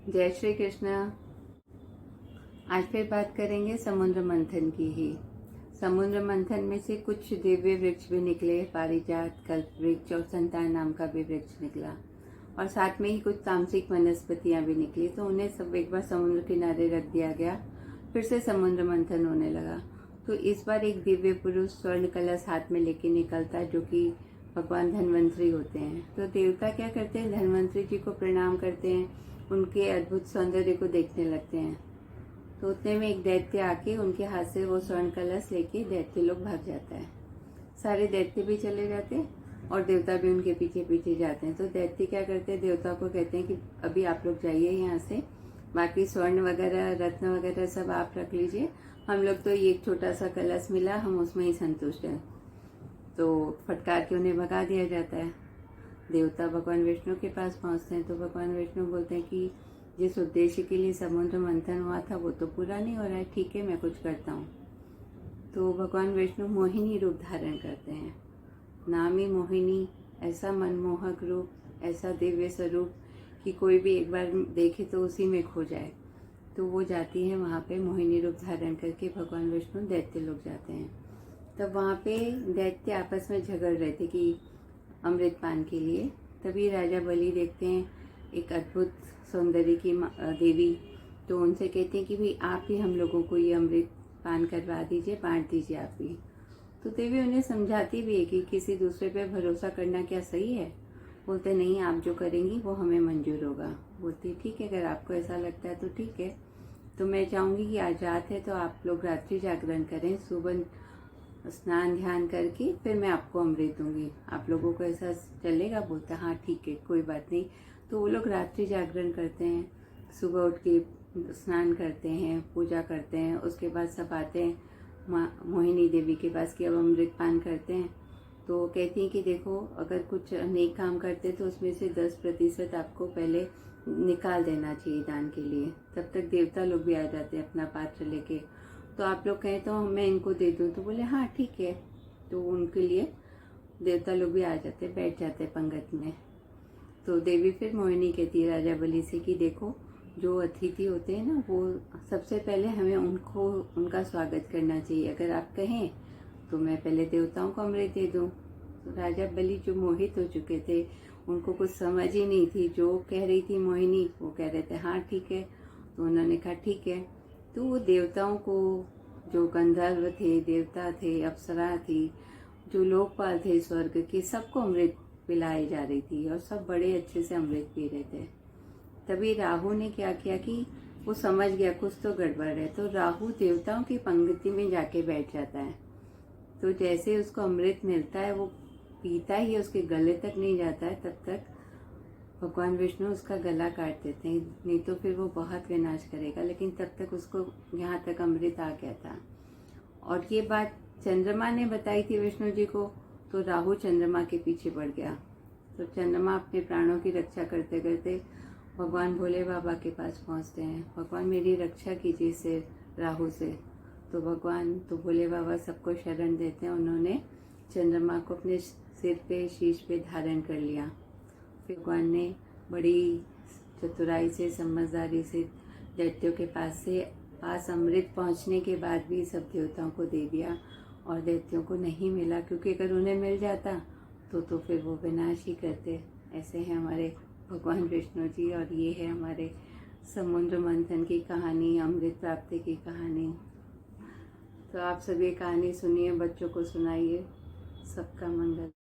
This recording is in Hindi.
जय श्री कृष्ण। आज फिर बात करेंगे समुद्र मंथन की ही। समुद्र मंथन में से कुछ दिव्य वृक्ष भी निकले, पारिजात, कल्प वृक्ष और संतान नाम का भी वृक्ष निकला, और साथ में ही कुछ तामसिक वनस्पतियां भी निकली। तो उन्हें सब एक बार समुद्र किनारे रख दिया गया। फिर से समुद्र मंथन होने लगा। तो इस बार एक दिव्य पुरुष स्वर्ण कलश हाथ में लेके निकलता, जो कि भगवान धन्वंतरी होते हैं। तो देवता क्या करते हैं, धन्वंतरी जी को प्रणाम करते हैं, उनके अद्भुत सौंदर्य को देखने लगते हैं। तो उतने में एक दैत्य आके उनके हाथ से वो स्वर्ण कलश लेके दैत्य लोग भाग जाता है। सारे दैत्य भी चले जाते हैं और देवता भी उनके पीछे पीछे जाते हैं। तो दैत्य क्या करते हैं, देवता को कहते हैं कि अभी आप लोग जाइए यहाँ से, बाकी स्वर्ण वगैरह रत्न वगैरह सब आप रख लीजिए, हम लोग तो ये एक छोटा सा कलश मिला, हम उसमें ही संतुष्ट हैं। तो फटकार के उन्हें भगा दिया जाता है। देवता भगवान विष्णु के पास पहुंचते हैं। तो भगवान विष्णु बोलते हैं कि जिस उद्देश्य के लिए समुद्र मंथन हुआ था वो तो पूरा नहीं हो रहा है, ठीक है मैं कुछ करता हूँ। तो भगवान विष्णु मोहिनी रूप धारण करते हैं। नाम ही मोहिनी, ऐसा मनमोहक रूप, ऐसा दिव्य स्वरूप कि कोई भी एक बार देखे तो उसी में खो जाए। तो वो जाती है वहाँ पे मोहिनी रूप धारण करके, भगवान विष्णु दैत्य लोग जाते हैं। तब वहाँ पे दैत्य आपस में झगड़ रहे थे कि अमृत पान के लिए। तभी राजा बलि देखते हैं एक अद्भुत सौंदर्य की देवी। तो उनसे कहते हैं कि भाई आप ही हम लोगों को ये अमृत पान करवा दीजिए, बांट दीजिए आप भी। तो देवी उन्हें समझाती भी है कि किसी दूसरे पे भरोसा करना क्या सही है। बोलते नहीं, आप जो करेंगी वो हमें मंजूर होगा। बोलती ठीक है, अगर आपको ऐसा लगता है तो ठीक है। तो मैं चाहूँगी कि आज रात है तो आप लोग रात्रि जागरण करें, सुबह स्नान ध्यान करके फिर मैं आपको अमृत दूंगी। आप लोगों को ऐसा चलेगा? बोलता हाँ ठीक है, कोई बात नहीं। तो वो लोग रात्रि जागरण करते हैं, सुबह उठ के स्नान करते हैं, पूजा करते हैं। उसके बाद सब आते हैं माँ मोहिनी देवी के पास कि अब अमृत पान करते हैं। तो कहती हैं कि देखो, अगर कुछ नेक काम करते तो उसमें से 10% आपको पहले निकाल देना चाहिए दान के लिए। तब तक देवता लोग भी आ जाते हैं अपना पात्र लेके। तो आप लोग कहें तो मैं इनको दे दूँ? तो बोले हाँ ठीक है। तो उनके लिए देवता लोग भी आ जाते, बैठ जाते पंगत में। तो देवी फिर मोहिनी कहती है राजा बलि से कि देखो, जो अतिथि होते हैं ना, वो सबसे पहले हमें उनका स्वागत करना चाहिए। अगर आप कहें तो मैं पहले देवताओं को अमृत दे दूँ। तो राजा बलि जो मोहित हो चुके थे, उनको कुछ समझ ही नहीं थी। जो कह रही थी मोहिनी, वो कह रहे थे हाँ ठीक है। तो उन्होंने कहा ठीक है। तो वो देवताओं को, जो गंधर्व थे, देवता थे, अप्सरा थी, जो लोकपाल थे स्वर्ग के, सबको अमृत पिलाई जा रही थी और सब बड़े अच्छे से अमृत पी रहे थे। तभी राहु ने क्या किया कि वो समझ गया कुछ तो गड़बड़ है। तो राहु देवताओं की पंक्ति में जाके बैठ जाता है। तो जैसे उसको अमृत मिलता है, वो पीता ही उसके गले तक नहीं जाता है, तब तक भगवान विष्णु उसका गला काट देते हैं, नहीं तो फिर वो बहुत विनाश करेगा। लेकिन तब तक उसको यहाँ तक अमृत आ गया था। और ये बात चंद्रमा ने बताई थी विष्णु जी को। तो राहु चंद्रमा के पीछे पड़ गया। तो चंद्रमा अपने प्राणों की रक्षा करते करते भगवान भोले बाबा के पास पहुँचते हैं। भगवान मेरी रक्षा कीजिए इससे, राहु से। तो भगवान, तो भोले बाबा सबको शरण देते हैं। उन्होंने चंद्रमा को अपने सिर पे, शीश पे धारण कर लिया। फिर भगवान ने बड़ी चतुराई से, समझदारी से दैत्यों के पास अमृत पहुंचने के बाद भी सब देवताओं को दे दिया, और दैत्यों को नहीं मिला, क्योंकि अगर उन्हें मिल जाता तो फिर वो विनाश ही करते। ऐसे हैं हमारे भगवान विष्णु जी। और ये है हमारे समुद्र मंथन की कहानी, अमृत प्राप्ति की कहानी। तो आप सभी कहानी सुनिए, बच्चों को सुनाइए। सबका मंगल।